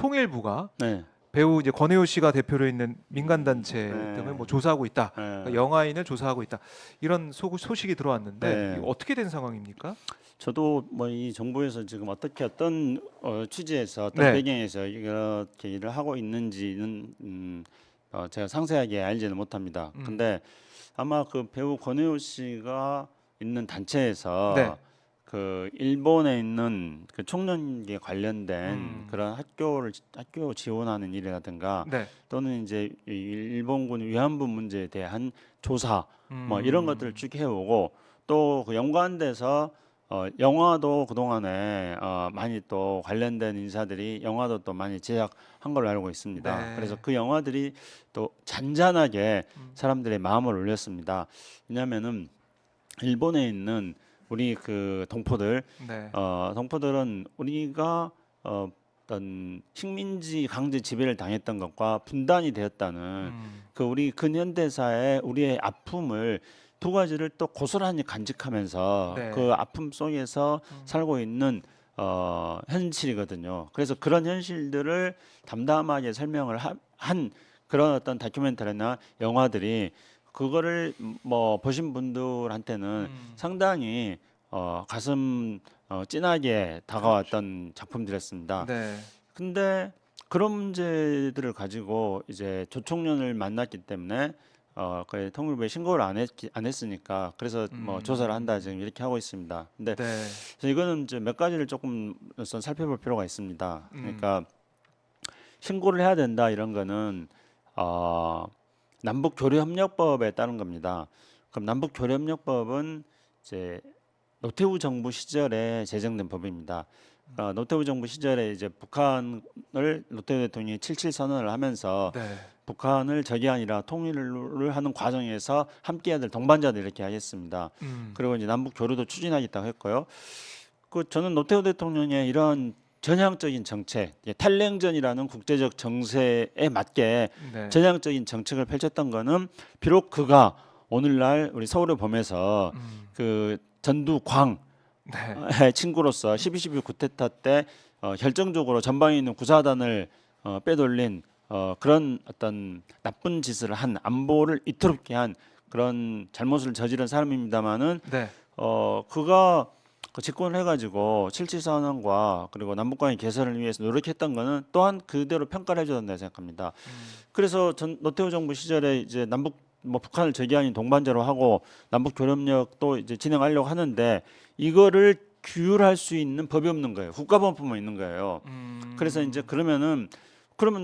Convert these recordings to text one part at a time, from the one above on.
통일부가 네. 배우 이제 권혜우 씨가 대표로 있는 민간 단체 네. 등을 뭐 조사하고 있다. 네. 그러니까 영화인을 조사하고 있다. 이런 소식이 들어왔는데 네. 이거 어떻게 된 상황입니까? 저도 뭐 이 정부에서 지금 어떻게 어떤 취지에서 어떤 네. 배경에서 이렇게 일을 하고 있는지는 제가 상세하게 알지는 못합니다. 근데 아마 그 배우 권혜우 씨가 있는 단체에서 네. 그 일본에 있는 그 총련계 관련된 음. 그런 학교 지원하는 일이라든가 네. 또는 이제 이 일본군 위안부 문제에 대한 조사 뭐 이런 것들을 쭉 해오고 또 그 연관돼서 영화도 그동안에 많이 또 관련된 인사들이 영화도 또 많이 제작한 걸로 알고 있습니다. 네. 그래서 그 영화들이 또 잔잔하게 음. 사람들의 마음을 울렸습니다. 왜냐하면은 일본에 있는 우리 그 동포들, 네. 동포들은 우리가 어떤 식민지 강제 지배를 당했던 것과 분단이 되었다는 그 우리 근현대사의 우리의 아픔을 두 가지를 또 고스란히 간직하면서 네. 그 아픔 속에서 살고 있는 현실이거든요. 그래서 그런 현실들을 담담하게 설명을 한 그런 어떤 다큐멘터리나 영화들이 그거를 뭐 보신 분들한테는 상당히 가슴 찐하게 다가왔던 작품들이었습니다. 네. 근데 그런 문제들을 가지고 이제 조총련을 만났기 때문에 그 통일부에 신고를 안 했으니까 그래서 뭐 조사를 한다 지금 이렇게 하고 있습니다. 근데 네. 그래서 이거는 이제 몇 가지를 조금 우선 살펴볼 필요가 있습니다. 그러니까 신고를 해야 된다 이런 거는 남북 교류협력법에 따른 겁니다. 그럼 남북 교류협력법은 이제 노태우 정부 시절에 제정된 법입니다. 노태우 정부 시절에 이제 북한을 노태우 대통령이 77 선언을 하면서 네. 북한을 적이 아니라 통일을 하는 과정에서 함께해야 될 동반자들 이렇게 하겠습니다. 그리고 이제 남북 교류도 추진하겠다고 했고요. 그 저는 노태우 대통령의 이런 전향적인 정책, 탈냉전이라는 국제적 정세에 맞게 네. 전향적인 정책을 펼쳤던 거는 비록 그가 오늘날 우리 서울을 보면서 그 전두광 네. 친구로서 12.12 쿠데타 때 결정적으로 전방에 있는 구사단을 빼돌린 그런 어떤 나쁜 짓을 한 안보를 이토롭게 한 그런 잘못을 저지른 사람입니다마는 네. 그가 그 집권을 해가지고 7.7 선언과 그리고 남북 관계 개선을 위해서 노력했던 거는 또한 그대로 평가를 해줘야 된다고 생각합니다. 그래서 노태우 정부 시절에 이제 남북 뭐 북한을 적이 아닌 동반자로 하고 남북 교류협력도 이제 진행하려고 하는데 이거를 규율할 수 있는 법이 없는 거예요. 국가보안법만 있는 거예요. 그래서 이제 그러면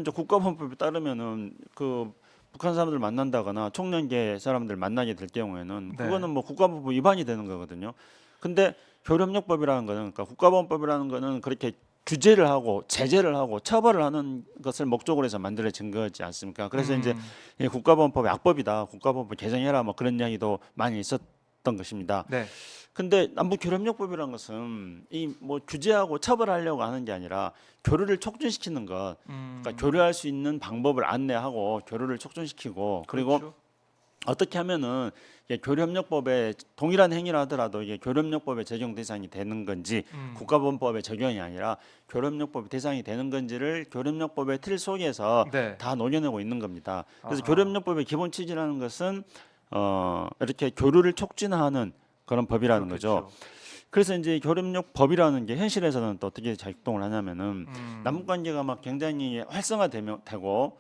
이제 국가보안법에 따르면은 그 북한 사람들 만난다거나 총련계 사람들 만나게 될 경우에는 네. 그거는 뭐 국가보안법 위반이 되는 거거든요. 근데 교류협력법이라는 거는 그러니까 국가보안법이라는 거는 그렇게 규제를 하고 제재를 하고 처벌을 하는 것을 목적으로 해서 만들어진 거지 않습니까? 그래서 이제 이 국가보안법이 악법이다. 국가보안법 개정해라 뭐 그런 이야기도 많이 있었던 것입니다. 네. 근데 남북교류협력법이라는 것은 이 뭐 규제하고 처벌하려고 하는 게 아니라 교류를 촉진시키는 것, 그러니까 교류할 수 있는 방법을 안내하고 교류를 촉진시키고 그리고 그렇죠. 어떻게 하면은 교류협력법에 동일한 행위를 하더라도 이게 교류협력법의 적용 대상이 되는 건지 국가보안법의 적용이 아니라 교류협력법의 대상이 되는 건지를 교류협력법의 틀 속에서 네. 다 녹여내고 있는 겁니다. 그래서 아하. 교류협력법의 기본 취지라는 것은 이렇게 교류를 촉진하는 그런 법이라는 거죠. 그렇겠죠. 그래서 이제 교류협력법이라는 게 현실에서는 또 어떻게 작동을 하냐면은 남북관계가 막 굉장히 활성화되고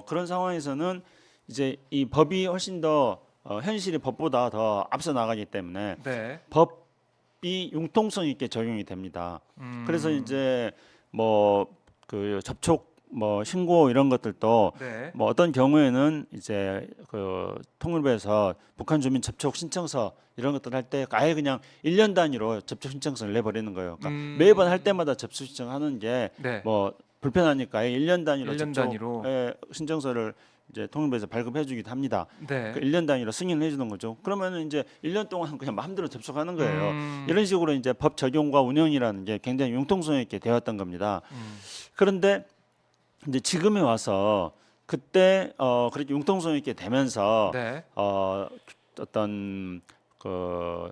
그런 상황에서는 이제 이 법이 훨씬 더 현실이 법보다 더 앞서 나가기 때문에 네. 법이 융통성 있게 적용이 됩니다. 그래서 이제 뭐 그 접촉 뭐 신고 이런 것들도 네. 뭐 어떤 경우에는 이제 그 통일부에서 북한 주민 접촉 신청서 이런 것들 할 때 아예 그냥 1년 단위로 접촉 신청서를 내버리는 거예요. 그러니까 매번 할 때마다 접촉 신청하는 게 네. 뭐 불편하니까 아예 1년 단위로 1년 접촉 단위로. 신청서를 이제 통일부에서 발급해 주기도 합니다. 네. 그 1년 단위로 승인을 해 주는 거죠. 그러면은 이제 1년 동안 그냥 마음대로 접촉하는 거예요. 이런 식으로 이제 법 적용과 운영이라는 게 굉장히 융통성 있게 되었던 겁니다. 그런데 이제 지금에 와서 그때 그렇게 융통성 있게 되면서 네. 어떤 그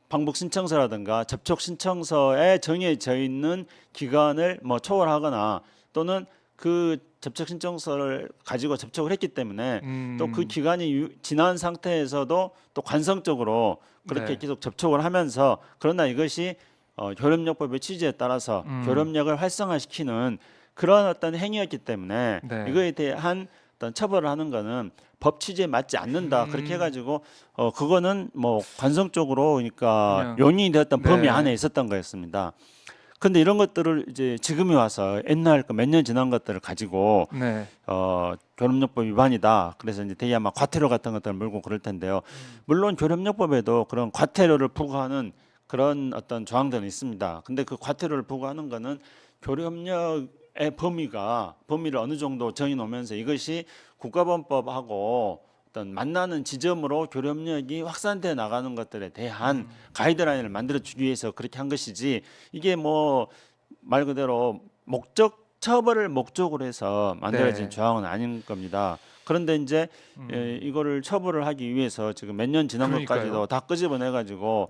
방북 신청서라든가 접촉 신청서에 정해져 있는 기간을 뭐 초월하거나 또는 그 접촉 신청서를 가지고 접촉을 했기 때문에 또 그 기간이 지난 상태에서도 또 관성적으로 그렇게 네. 계속 접촉을 하면서 그러나 이것이 교렵력법의 취지에 따라서 교렵력을 활성화시키는 그런 어떤 행위였기 때문에 네. 이거에 대한 어떤 처벌을 하는 거는 법 취지에 맞지 않는다. 그렇게 해가지고 그거는 뭐 관성적으로 그러니까 그냥 용인이 되었던 범위 네. 안에 있었던 거였습니다. 근데 이런 것들을 이제 지금에 와서 옛날 몇 년 지난 것들을 가지고 네. 교섭력법 위반이다. 그래서 이제 되게 아마 과태료 같은 것들을 물고 그럴 텐데요. 물론 교섭력법에도 그런 과태료를 부과하는 그런 어떤 조항들은 있습니다. 근데 그 과태료를 부과하는 거는 교섭력의 범위를 어느 정도 정해 놓으면서 이것이 국가범법하고 어떤 만나는 지점으로 교섭력이 확산돼 나가는 것들에 대한 가이드라인을 만들어 주기 위해서 그렇게 한 것이지 이게 뭐 말 그대로 처벌을 목적으로 해서 만들어진 네. 조항은 아닌 겁니다. 그런데 이제 이거를 처벌을 하기 위해서 지금 몇 년 지난 그러니까요. 것까지도 다 끄집어내 가지고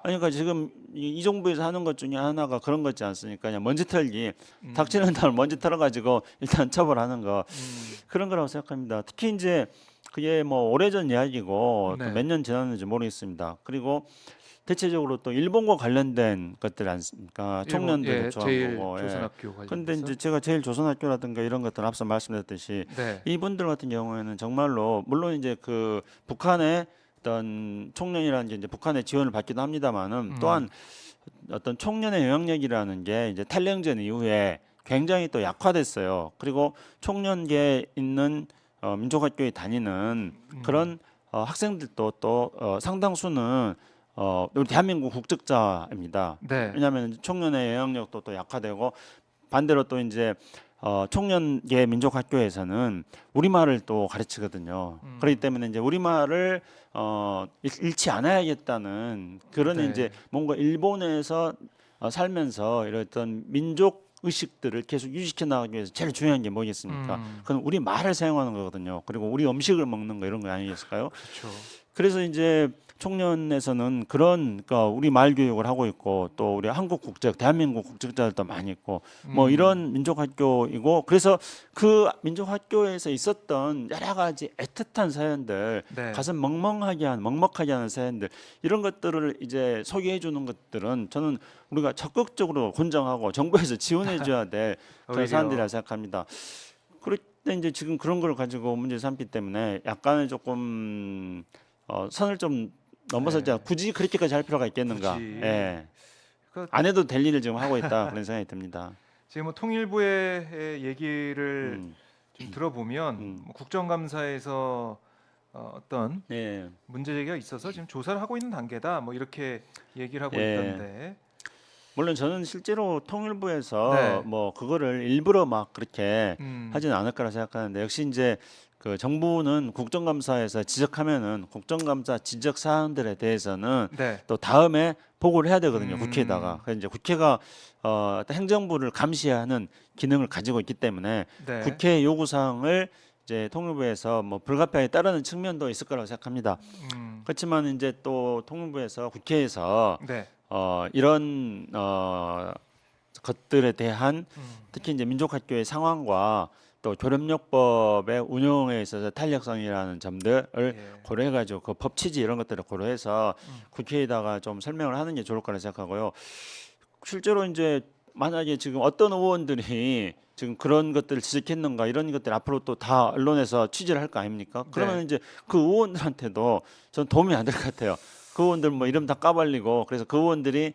아니 그러니까 지금 이 정부에서 하는 것 중에 하나가 그런 거지 않습니까? 그냥 먼지 털기. 닥치는 날 먼지 털어 가지고 일단 처벌하는 거. 그런 거라고 생각합니다. 특히 이제 그게 뭐 오래전 이야기고 네. 또 몇 년 지났는지 모르겠습니다. 그리고 대체적으로 또 일본과 관련된 것들 않습니까? 청년들을 예, 좋아하는 제일 거고. 예. 조선학교 관련해서. 근데 이제 제가 제일 조선학교라든가 이런 것들은 앞서 말씀드렸듯이 네. 이분들 같은 경우에는 정말로 물론 이제 그 북한의 어떤 총련이라는 게 이제 북한의 지원을 받기도 합니다만은 또한 어떤 총련의 영향력이라는 게 이제 탈영전 이후에 굉장히 또 약화됐어요. 그리고 총련계에 있는 민족학교에 다니는 그런 학생들도 또 상당수는 우리 대한민국 국적자입니다. 네. 왜냐하면 총련의 영향력도 또 약화되고 반대로 또 이제 총련계 민족학교에서는 우리말을 또 가르치거든요. 그렇기 때문에 이제 우리말을 잃지 않아야겠다는 그런 네. 이제 뭔가 일본에서 살면서 이런 어떤 민족 의식들을 계속 유지시켜 나가기 위해서 제일 중요한 게 뭐겠습니까? 그건 우리 말을 사용하는 거거든요. 그리고 우리 음식을 먹는 거 이런 거 아니겠을까요? 그렇죠. 그래서 이제 총련에서는 그런 그러니까 우리 말 교육을 하고 있고 또 우리 한국 국적, 대한민국 국적자들도 많이 있고 뭐 이런 민족학교이고 그래서 그 민족학교에서 있었던 여러 가지 애틋한 사연들, 네. 가슴 먹먹하게 하는 사연들 이런 것들을 이제 소개해 주는 것들은 저는 우리가 적극적으로 권장하고 정부에서 지원해 줘야 될 그런 오히려. 사안들이라 생각합니다. 그럴 때 이제 지금 그런 걸 가지고 문제 삼기 때문에 약간은 조금 선을 좀 넘어서지 않 굳이 그렇게까지 할 필요가 있겠는가? 굳이. 예. 그 안 해도 될 일을 지금 하고 있다 그런 생각이 듭니다. 지금 뭐 통일부의 얘기를 음, 좀 들어보면 뭐 국정감사에서 어떤 예. 문제 제기가 있어서 지금 조사를 하고 있는 단계다. 뭐 이렇게 얘기를 하고 예. 있던데. 물론 저는 실제로 통일부에서 네. 뭐 그거를 일부러 막 그렇게 음. 하지는 않을 거라 생각하는데 역시 이제 그 정부는 국정감사에서 지적하면은 국정감사 지적 사항들에 대해서는 네. 또 다음에 보고를 해야 되거든요. 국회에다가. 그래서 이제 국회가 어떤 행정부를 감시하는 기능을 가지고 있기 때문에 네. 국회 요구 사항을 이제 통일부에서 뭐 불가피하게 따르는 측면도 있을 거라고 생각합니다. 그렇지만 이제 또 통일부에서 국회에서 네. 이런 것들에 대한 특히 이제 민족학교의 상황과 또 교섭력법의 운용에 있어서 탄력성이라는 점들을 예. 고려해가지고 그 법 취지 이런 것들을 고려해서 국회에다가 좀 설명을 하는 게 좋을 거라 생각하고요. 실제로 이제 만약에 지금 어떤 의원들이 지금 그런 것들을 지적했는가 이런 것들 앞으로 또 다 언론에서 취재를 할 거 아닙니까? 그러면 네. 이제 그 의원들한테도 전 도움이 안 될 것 같아요. 그 의원들 뭐 이름 다 까발리고 그래서 그 의원들이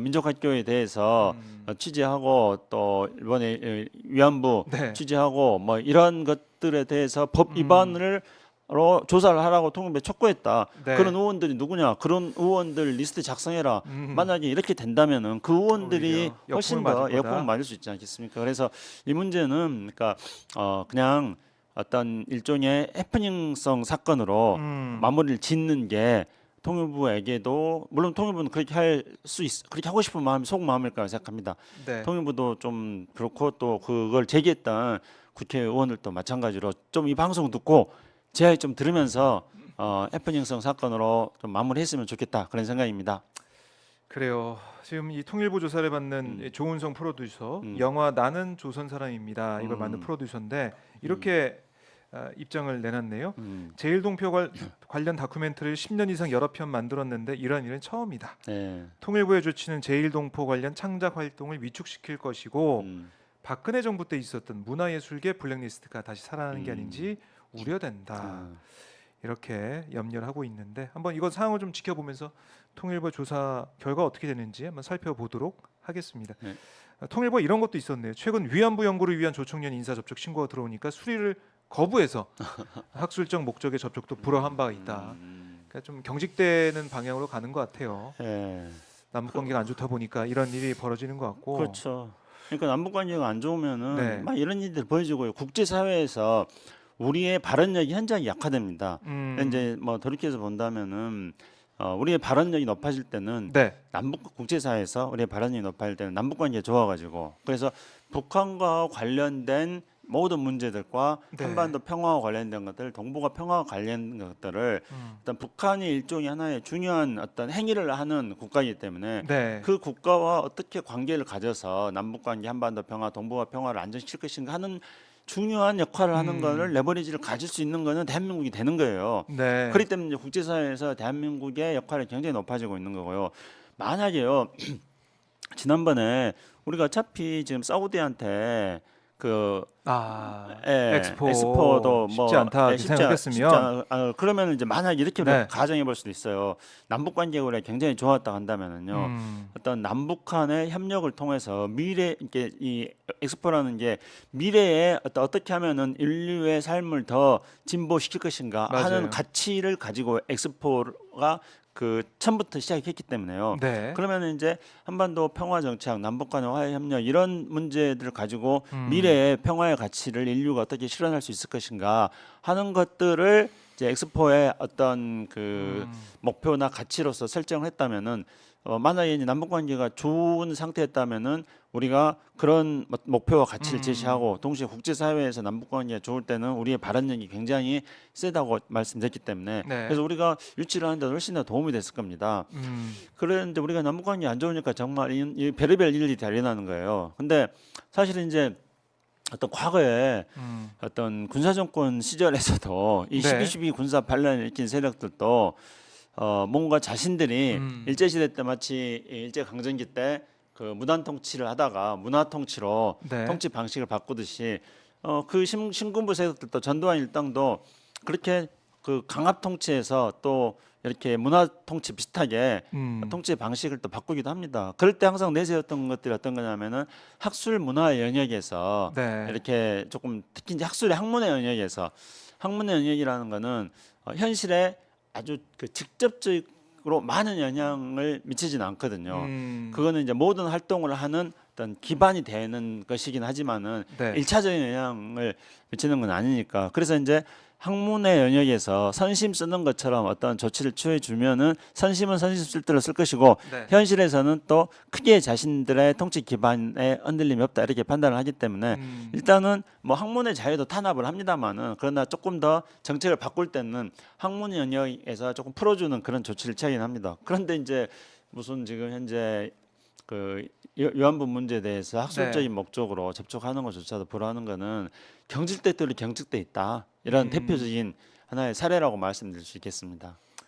민족학교에 대해서 취재하고 또 이번에 위안부 네. 취재하고 뭐 이런 것들에 대해서 법 위반을 로 조사를 하라고 통일부에 촉구했다. 네. 그런 의원들이 누구냐? 그런 의원들 리스트 작성해라. 만약에 이렇게 된다면은 그 의원들이 오히려 훨씬 역풍을 더 맞을 거다. 역풍을 맞을 수 있지 않겠습니까? 그래서 이 문제는 그러니까 그냥 어떤 일종의 해프닝성 사건으로 마무리를 짓는 게 통일부에게도 물론 통일부는 그렇게 할 수 있, 그렇게 하고 싶은 마음이 속 마음일 거라 생각합니다. 네. 통일부도 좀 그렇고 또 그걸 제기했던 국회의원들도 마찬가지로 좀 이 방송 듣고 제 좀 들으면서 해프닝성 사건으로 좀 마무리했으면 좋겠다 그런 생각입니다. 그래요. 지금 이 통일부 조사를 받는 이 조은성 프로듀서, 음. 영화 나는 조선 사람입니다. 이걸 만든 음. 프로듀서인데 이렇게 입장을 내놨네요. 음. 제1동표 관련 다큐멘터리를 10년 이상 여러 편 만들었는데 이런 일은 처음이다. 네. 통일부의 조치는 제1동포 관련 창작 활동을 위축시킬 것이고 음. 박근혜 정부 때 있었던 문화예술계 블랙리스트가 다시 살아나는 게 아닌지 우려된다. 아. 이렇게 염려를 하고 있는데 한번 이거 상황을 좀 지켜보면서 통일부 조사 결과 어떻게 되는지 한번 살펴보도록 하겠습니다. 네. 통일부 이런 것도 있었네요. 최근 위안부 연구를 위한 조총련 인사 접촉 신고가 들어오니까 수리를 거부해서 학술적 목적의 접촉도 불허한 바가 있다. 그러니까 좀 경직되는 방향으로 가는 것 같아요. 예. 남북 관계가 안 좋다 보니까 이런 일이 벌어지는 것 같고. 그렇죠. 그러니까 남북 관계가 안 좋으면은 네. 막 이런 일들 보여지고요. 국제 사회에서 우리의 발언력이 현저하게 약화됩니다. 이제 뭐 돌이켜서 본다면은 우리의 발언력이 높아질 때는 네. 남북 국제 사회에서 우리의 발언력이 높아질 때는 남북 관계가 좋아가지고 그래서 북한과 관련된 모든 문제들과 네. 한반도 평화와 관련된 것들, 동북아 평화와 관련된 것들을 일단 북한이 일종의 하나의 중요한 어떤 행위를 하는 국가이기 때문에 네. 그 국가와 어떻게 관계를 가져서 남북 관계, 한반도 평화, 동북아 평화를 안정시킬 것인가 하는 중요한 역할을 하는 거를 레버리지를 가질 수 있는 거는 대한민국이 되는 거예요. 네. 그렇기 때문에 이제 국제사회에서 대한민국의 역할이 굉장히 높아지고 있는 거고요. 만약에요, 지난번에 우리가 어차피 지금 사우디한테 그 엑스포도 쉽지 않다 이렇게 생각했으면 그러면 이제 만약 이렇게 네. 가정해 볼 수도 있어요. 남북 관계가 굉장히 좋았다 한다면은요. 어떤 남북한의 협력을 통해서 미래 이게 이 엑스포라는 게 미래에 어떻게 하면은 인류의 삶을 더 진보시킬 것인가 맞아요. 하는 가치를 가지고 엑스포가 그 처음부터 시작했기 때문에요. 네. 그러면 이제 한반도 평화 정착, 남북 간의 화해 협력 이런 문제들을 가지고 미래의 평화의 가치를 인류가 어떻게 실현할 수 있을 것인가 하는 것들을 이제 엑스포의 어떤 그 목표나 가치로서 설정을 했다면은 만약에 이제 남북 관계가 좋은 상태였다면은 우리가 그런 목표와 가치를 제시하고 동시에 국제 사회에서 남북 관계가 좋을 때는 우리의 발언력이 굉장히 세다고 말씀드렸기 때문에 네. 그래서 우리가 유치를 하는데 훨씬 더 도움이 됐을 겁니다. 그런데 우리가 남북 관계 안 좋으니까 정말 이 별의별 일이 다 일어나는 거예요. 근데 사실은 이제 어떤 과거에 어떤 군사 정권 시절에서도 이 네. 12.12 군사 반란을 일으킨 세력들도 뭔가 자신들이 일제 시대 때 마치 일제 강점기 때 그 무단 통치를 하다가 문화 통치로 네. 통치 방식을 바꾸듯이 그 신군부 세력들도 전두환 일당도 그렇게 그 강압 통치에서 또 이렇게 문화 통치 비슷하게 통치 방식을 또 바꾸기도 합니다. 그럴 때 항상 내세웠던 것들이 어떤 거냐면은 학술 문화 영역에서 네. 이렇게 조금 특히 이제 학술의 학문의 영역에서 학문의 영역이라는 거는 현실에 아주 그 직접적으로 많은 영향을 미치지는 않거든요. 그거는 이제 모든 활동을 하는 어떤 기반이 되는 것이긴 하지만은 네. 일차적인 영향을 미치는 건 아니니까. 그래서 이제 학문의 영역에서 선심 쓰는 것처럼 어떤 조치를 취해 주면은 선심은 선심 쓸 대로 쓸 것이고 네. 현실에서는 또 크게 자신들의 통치 기반에 흔들림이 없다 이렇게 판단을 하기 때문에 일단은 뭐 학문의 자유도 탄압을 합니다만은 그러나 조금 더 정책을 바꿀 때는 학문 영역에서 조금 풀어주는 그런 조치를 취하긴 합니다. 그런데 이제 무슨 지금 현재 그 위안부 문제에 대해서 학술적인 목적으로 접촉하는 것조차도 불허하는 것은 경질됐더니 경직돼 있다. 이런 대표적인 하나의 사례라고 말씀드릴 수 있겠습니다.